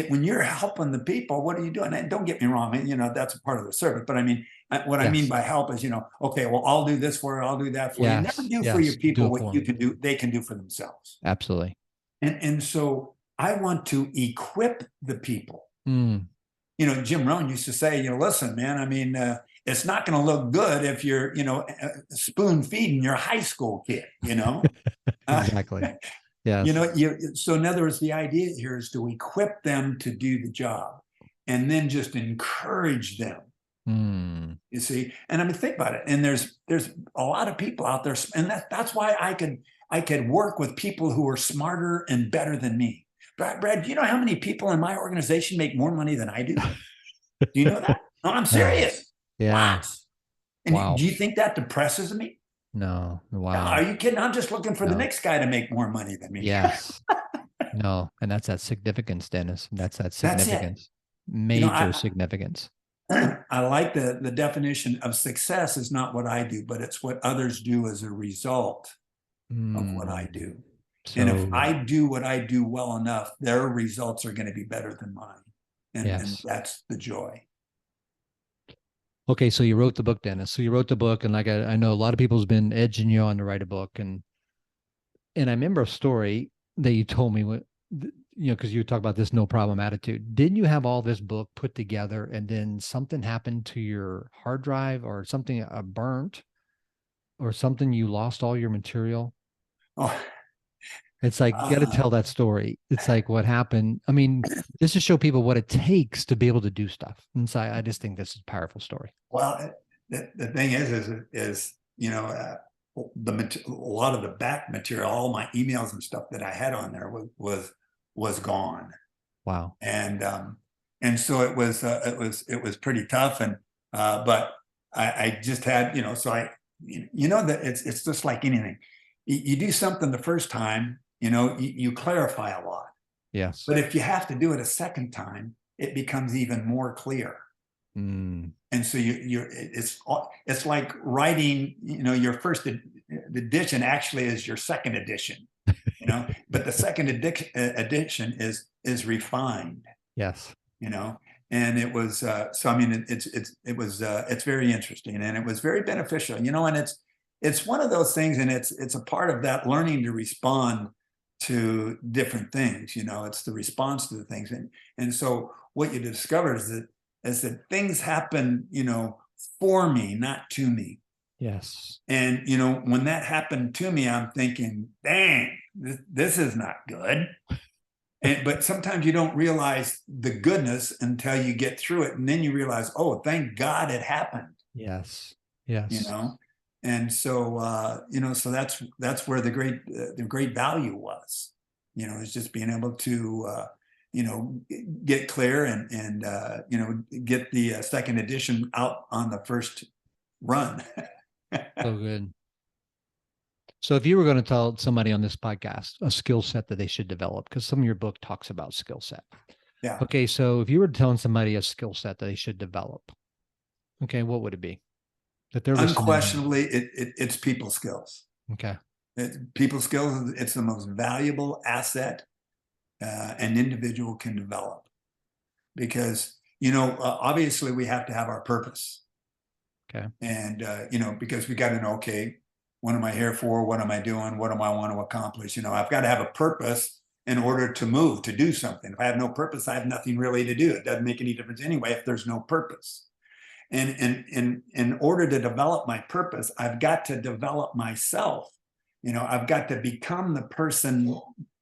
when you're helping the people, what are you doing? And don't get me wrong, that's a part of the service. But I mean, what I mean by help is, okay, well, I'll do this for you, I'll do that for you. Never do for your people what you can do, they can do for themselves. Absolutely. And so I want to equip the people. Jim Rohn used to say, listen, man, I mean, it's not going to look good if you're, spoon feeding your high school kid, Exactly. Yes. So in other words, the idea here is to equip them to do the job and then just encourage them. You see, and I mean, think about it. And there's a lot of people out there, and that's why I could work with people who are smarter and better than me. Brad, do you know how many people in my organization make more money than I do? Do you know that? No, I'm serious. Yeah. Lots. And do you think that depresses me? No. Wow. No, are you kidding? I'm just looking for the next guy to make more money than me. Yes. No. And that's that significance, Dennis. That's that significance. Major significance. I like the definition of success is not what I do, but it's what others do as a result of what I do. And if I do what I do well enough, their results are going to be better than mine. And that's the joy. Okay, so you wrote the book, Dennis. So you wrote the book, and like I know a lot of people's been edging you on to write a book, and I remember a story that you told me, because you talk about this no problem attitude. Didn't you have all this book put together, and then something happened to your hard drive, or something burnt, or something, you lost all your material? Oh. It's like, you got to tell that story. It's like, what happened? I mean, just to show people what it takes to be able to do stuff. And so I just think this is a powerful story. Well, the thing is a lot of the back material, all my emails and stuff that I had on there was gone. Wow. And so it was pretty tough. And but I just had, so that it's just like anything. You do something the first time, you clarify a lot. Yes. But if you have to do it a second time, it becomes even more clear. And so it's like writing, your first edition actually is your second edition, but the second edition is refined. Yes. And it was so I mean it's very interesting, and it was very beneficial, and it's one of those things, and it's a part of that learning to respond to different things. It's the response to the things, and so what you discover is that things happen, for me, not to me. Yes. And when that happened to me, I'm thinking, dang, this is not good. But sometimes you don't realize the goodness until you get through it, and then you realize, oh, thank God it happened. Yes. And so so that's where the great value was, is just being able to get clear and get the second edition out on the first run. So good. So if you were going to tell somebody on this podcast a skill set that they should develop, because some of your book talks about skill set. Yeah. Okay. So if you were telling somebody a skill set that they should develop, okay, what would it be? That they're Unquestionably, it's people skills. Okay. People skills, it's the most valuable asset an individual can develop. Because, obviously we have to have our purpose. Okay. And, because we got to know, okay, what am I here for? What am I doing? What do I want to accomplish? I've got to have a purpose in order to move, to do something. If I have no purpose, I have nothing really to do. It doesn't make any difference anyway if there's no purpose. And in order to develop my purpose, I've got to develop myself. I've got to become the person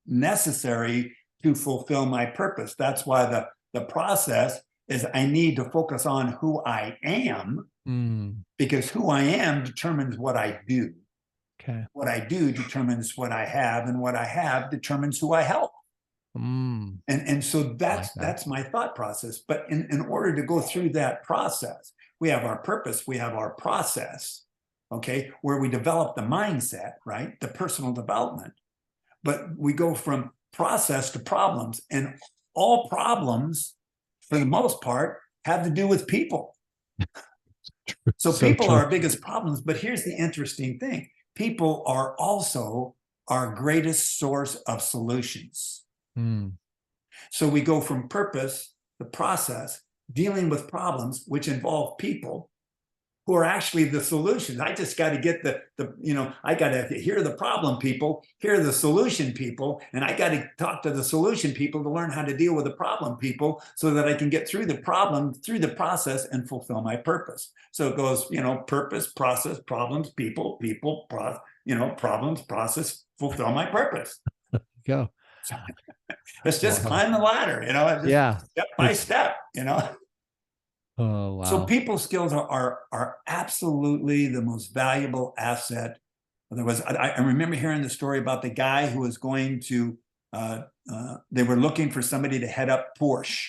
necessary to fulfill my purpose. That's why the process is I need to focus on who I am, because who I am determines what I do. Okay. What I do determines what I have, and what I have determines who I help. And so that's my thought process. But in order to go through that process, we have our purpose, we have our process, okay, where we develop the mindset, right? The personal development. But we go from process to problems, and all problems, for the most part, have to do with people. So people are our biggest problems. But here's the interesting thing. People are also our greatest source of solutions. So we go from purpose, the process, dealing with problems, which involve people who are actually the solutions. I just got to get I got to hear the problem people, hear the solution people, and I got to talk to the solution people to learn how to deal with the problem people so that I can get through the problem, through the process, and fulfill my purpose. So it goes, purpose, process, problems, people, problems, process, fulfill my purpose. Go. Let's just climb the ladder, step by step, Oh, wow. So people skills are absolutely the most valuable asset. I remember hearing the story about the guy who was going to, they were looking for somebody to head up Porsche.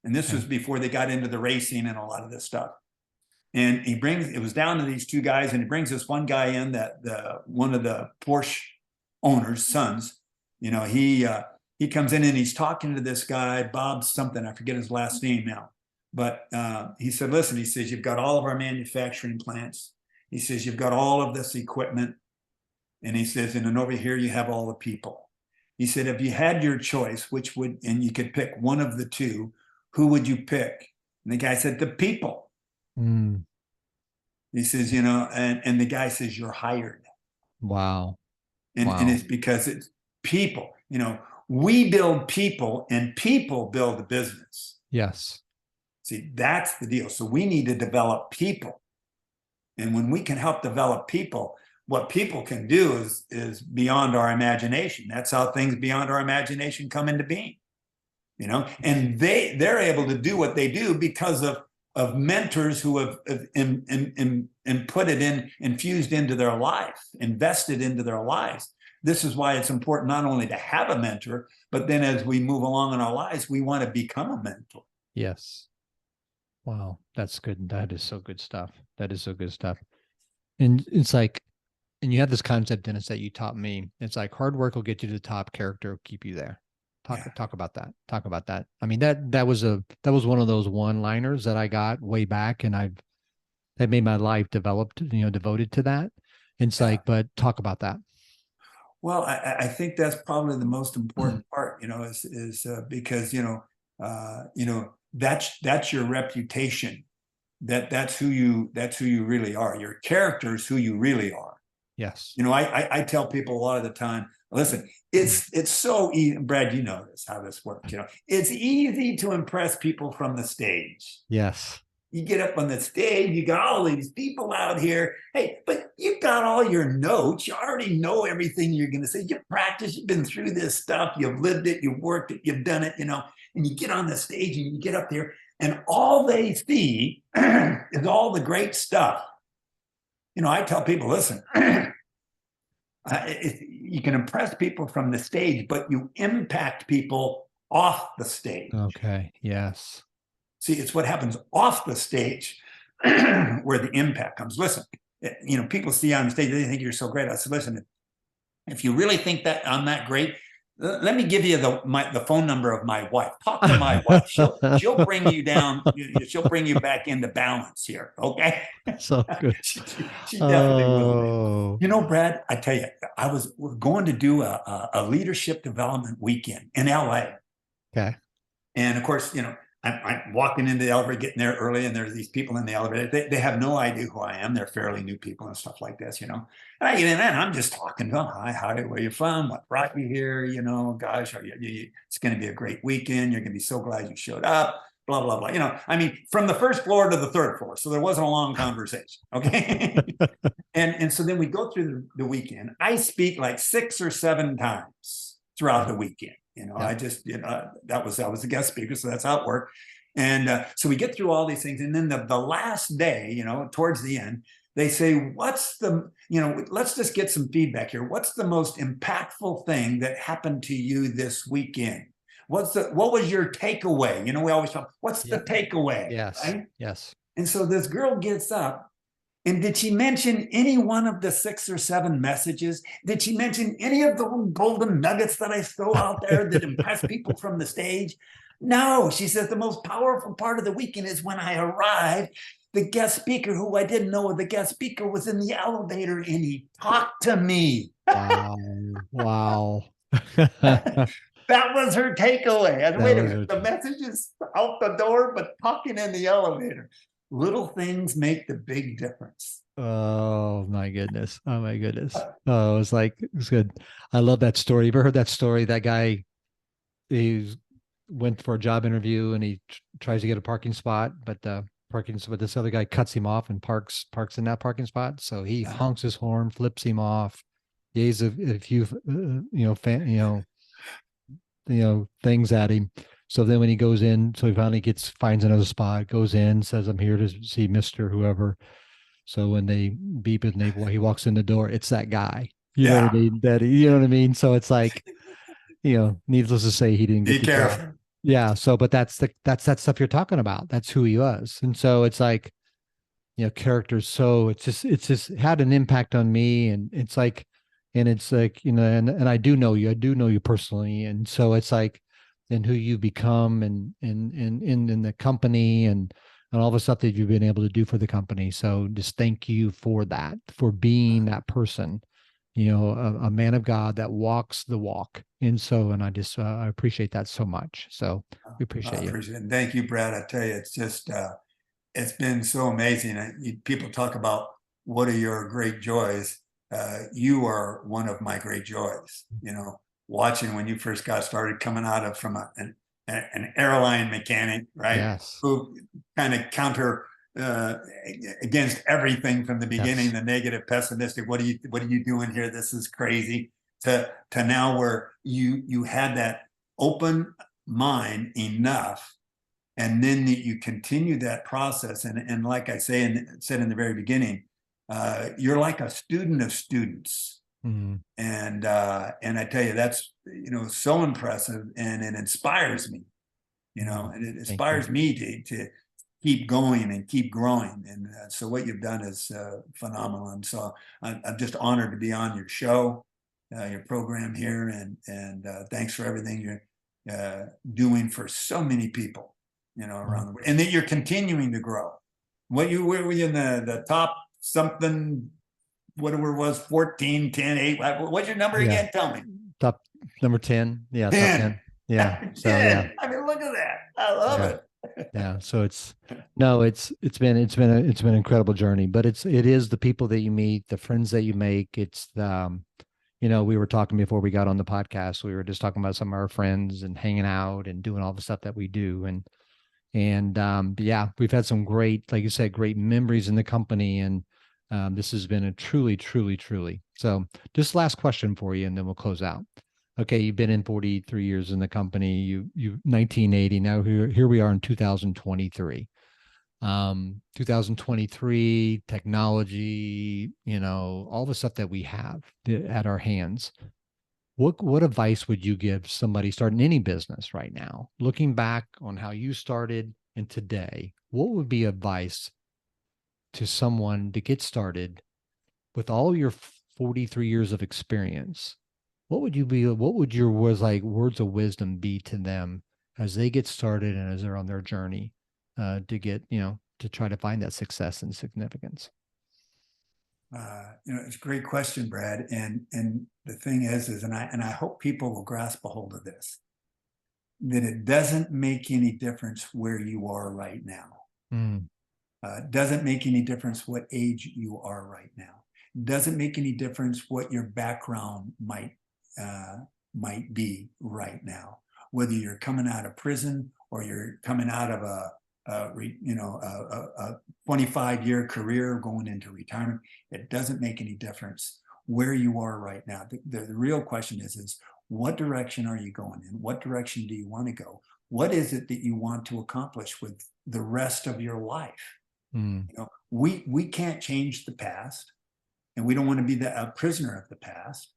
And this was before they got into the racing and a lot of this stuff. And it was down to these two guys, and he brings this one guy in one of the Porsche owners' sons. He comes in and he's talking to this guy, Bob something, I forget his last name now. But he said, listen, he says, you've got all of our manufacturing plants. He says, you've got all of this equipment. And he says, and then over here, you have all the people. He said, if you had your choice, and you could pick one of the two, who would you pick? And the guy said, the people. He says, and the guy says, you're hired. Wow. And it's because it's people, we build people and people build the business. Yes. See, that's the deal. So we need to develop people. And when we can help develop people, what people can do is beyond our imagination. That's how things beyond our imagination come into being, and they're able to do what they do because of mentors who have put it infused into their life, invested into their lives. This is why it's important not only to have a mentor, but then as we move along in our lives, we want to become a mentor. Yes. Wow. That's good. That is so good stuff. That is so good stuff. And it's like, and you have this concept, Dennis, that you taught me. It's like hard work will get you to the top, character will keep you there. Talk about that. Talk about that. I mean, that was one of those one-liners that I got way back, and that made my life devoted to that. And it's like, but talk about that. Well, I think that's probably the most important part, is because, that's your reputation. That's who you really are. Your character is who you really are. Yes. I tell people a lot of the time, listen, it's so easy. Brad, you know how this works. It's easy to impress people from the stage. Yes. You get up on the stage, you got all these people out here. Hey, but you've got all your notes. You already know everything you're going to say. You've practiced, you've been through this stuff. You've lived it, you've worked it, you've done it, and you get on the stage and you get up there and all they see is all the great stuff. I tell people, listen, you can impress people from the stage, but you impact people off the stage. Okay. Yes. See, it's what happens off the stage where the impact comes. Listen, people see you on stage, they think you're so great. I said, listen, if you really think that I'm that great, let me give you the phone number of my wife. Talk to my wife. She'll bring you down. She'll bring you back into balance here. Okay. So good. she definitely will. Brad, I tell you, we're going to do a leadership development weekend in LA. Okay. And of course, I'm walking into the elevator, getting there early, and there's these people in the elevator. They have no idea who I am. They're fairly new people and stuff like this, And I get in there and I'm just talking to them. Hi, howdy, where you from? What brought you here? Gosh, it's going to be a great weekend. You're going to be so glad you showed up. Blah, blah, blah. From the first floor to the third floor. So there wasn't a long conversation. Okay. and so then we go through the weekend. I speak like 6 or 7 times throughout the weekend. I just, I was a guest speaker, so that's how it worked. And so we get through all these things. And then the last day, towards the end, they say, let's just get some feedback here. What's the most impactful thing that happened to you this weekend? What was your takeaway? We always talk, what's the takeaway? Yes. Right? Yes. And so this girl gets up. And did she mention any one of the 6 or 7 messages? Did she mention any of the golden nuggets that I throw out there that impress people from the stage? No, she says the most powerful part of the weekend is when I arrived. The guest speaker, who I didn't know the guest speaker, was in the elevator and he talked to me. Wow. Wow. That was her takeaway. And wait a minute, the message is out the door, but talking in the elevator. Little things make the big difference. Oh my goodness. Oh my goodness. Oh, it's good. I love that story. You ever heard that story? That guy, he went for a job interview and he tries to get a parking spot, but this other guy cuts him off and parks in that parking spot. So he honks his horn, flips him off. Yays a few, things at him. So then when he goes in, so he finally finds another spot, goes in, says, I'm here to see Mr. Whoever. So when they beep it and he walks in the door, it's that guy. You know what I mean? You know what I mean? So it's like, needless to say, he didn't get the job. Yeah. So, but that's that stuff you're talking about. That's who he was. And so it's like, characters. So it's just had an impact on me. And it's like, and I do know you personally. And so it's like, and who you become and in the company and all the stuff that you've been able to do for the company. So just thank you for that, for being that person, a man of God that walks the walk. And so, and I appreciate that so much. So we appreciate you. It. Thank you, Brad. I tell you, it's just, it's been so amazing. People talk about what are your great joys. You are one of my great joys, watching when you first got started, coming out from an airline mechanic, right? Yes. Who kind of counter against everything from the beginning, the negative, pessimistic. What are you doing here? This is crazy. To now where you had that open mind enough, and then you continue that process. And like I said in the very beginning, you're like a student of students. Mm-hmm. And I tell you, that's, so impressive, and it inspires me, and it inspires me to keep going and keep growing. And so what you've done is phenomenal. And so I'm just honored to be on your show, your program here. And thanks for everything you're doing for so many people, around the world, and that you're continuing to grow. Were you in the top something? Whatever it was, 14, 10, 8. What's your number again? Tell me. Top number 10. Yeah. 10. Top 10. Yeah. 10. So, yeah. I mean, look at that. I love it. Yeah. So it's been an incredible journey, but it is the people that you meet, the friends that you make. It's the, we were talking before we got on the podcast, we were just talking about some of our friends and hanging out and doing all the stuff that we do. And yeah, we've had some great, like you said, great memories in the company. And this has been a truly. So just last question for you, and then we'll close out. Okay. You've been in 43 years in the company, you 1980. Now here we are in 2023. 2023 technology, all the stuff that we have at our hands. what advice would you give somebody starting any business right now, looking back on how you started and today? What would be advice to someone to get started with all your 43 years of experience? What would your words of wisdom be to them as they get started and as they're on their journey to get, to try to find that success and significance? It's a great question, Brad. And the thing is, and I hope people will grasp a hold of this, that it doesn't make any difference where you are right now. Mm. Doesn't make any difference what age you are right now. Doesn't make any difference what your background might be right now. Whether you're coming out of prison or you're coming out of a 25-year career going into retirement, it doesn't make any difference where you are right now. The real question is what direction are you going in? What direction do you want to go? What is it that you want to accomplish with the rest of your life? Mm. We can't change the past, and we don't want to be a prisoner of the past.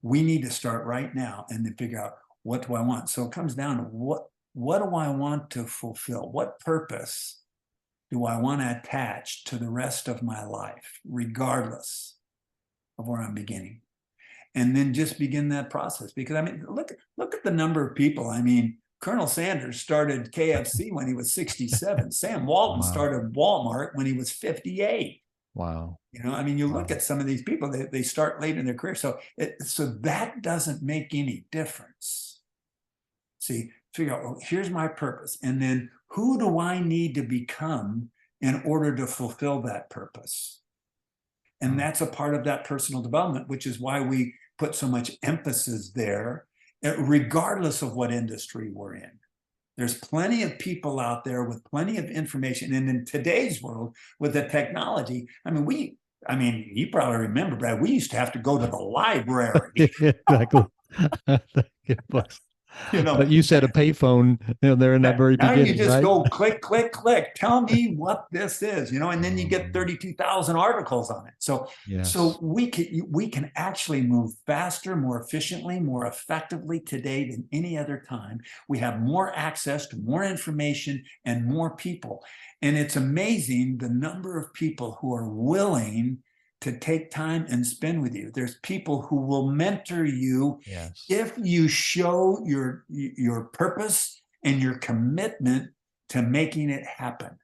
We need to start right now and then figure out, what do I want? So it comes down to what do I want to fulfill? What purpose do I want to attach to the rest of my life, regardless of where I'm beginning? And then just begin that process. Because look at the number of people. Colonel Sanders started KFC when he was 67. Sam Walton started Walmart when he was 58. Wow. You look at some of these people, they start late in their career. So that doesn't make any difference. See, figure out, here's my purpose. And then who do I need to become in order to fulfill that purpose? And that's a part of that personal development, which is why we put so much emphasis there, regardless of what industry we're in. There's plenty of people out there with plenty of information. And in today's world, with the technology, you probably remember, Brad, we used to have to go to the library. Exactly. But you said a payphone, they're in that very beginning. Now you just right? go click, click, click. Tell me what this is, and then you get 32,000 articles on it. So, yes. So we can actually move faster, more efficiently, more effectively today than any other time. We have more access to more information and more people. And it's amazing the number of people who are willing to take time and spend with you. There's people who will mentor you if you show your purpose and your commitment to making it happen.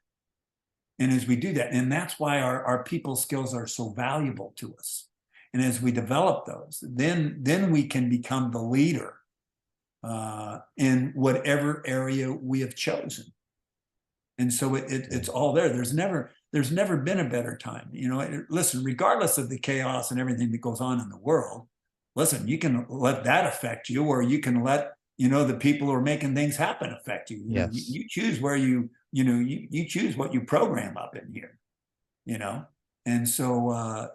And as we do that, and that's why our people skills are so valuable to us. And as we develop those, then we can become the leader in whatever area we have chosen. And so it's all there. There's never been a better time. Listen, regardless of the chaos and everything that goes on in the world, listen, you can let that affect you, or you can let, the people who are making things happen affect you. Yes. You choose where you choose what you program up in here, And so,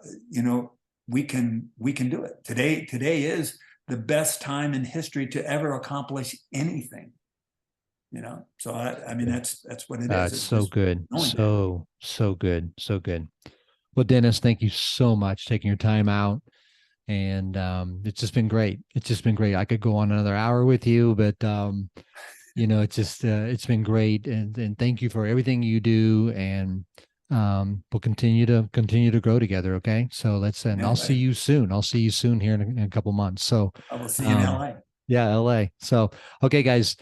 we can do it. Today is the best time in history to ever accomplish anything. So that's what it is. It's so good. So good. So good. Well, Dennis, thank you so much for taking your time out. And it's just been great. I could go on another hour with you, but it's been great. And thank you for everything you do. And we'll continue to grow together. Okay. So I'll see you soon. I'll see you soon here in a couple months. So I will see you in LA. Yeah, LA. So, okay, guys.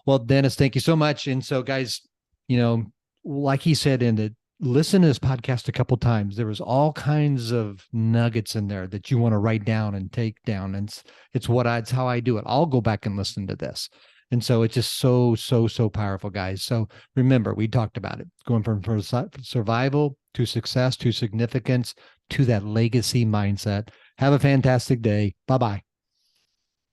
Well, Dennis, thank you so much. And so, guys, like he said, listen to this podcast a couple of times. There was all kinds of nuggets in there that you want to write down and take down. And it's how I do it. I'll go back and listen to this. And so it's just so powerful, guys. So remember, we talked about it, going from survival to success to significance to that legacy mindset. Have a fantastic day. Bye-bye.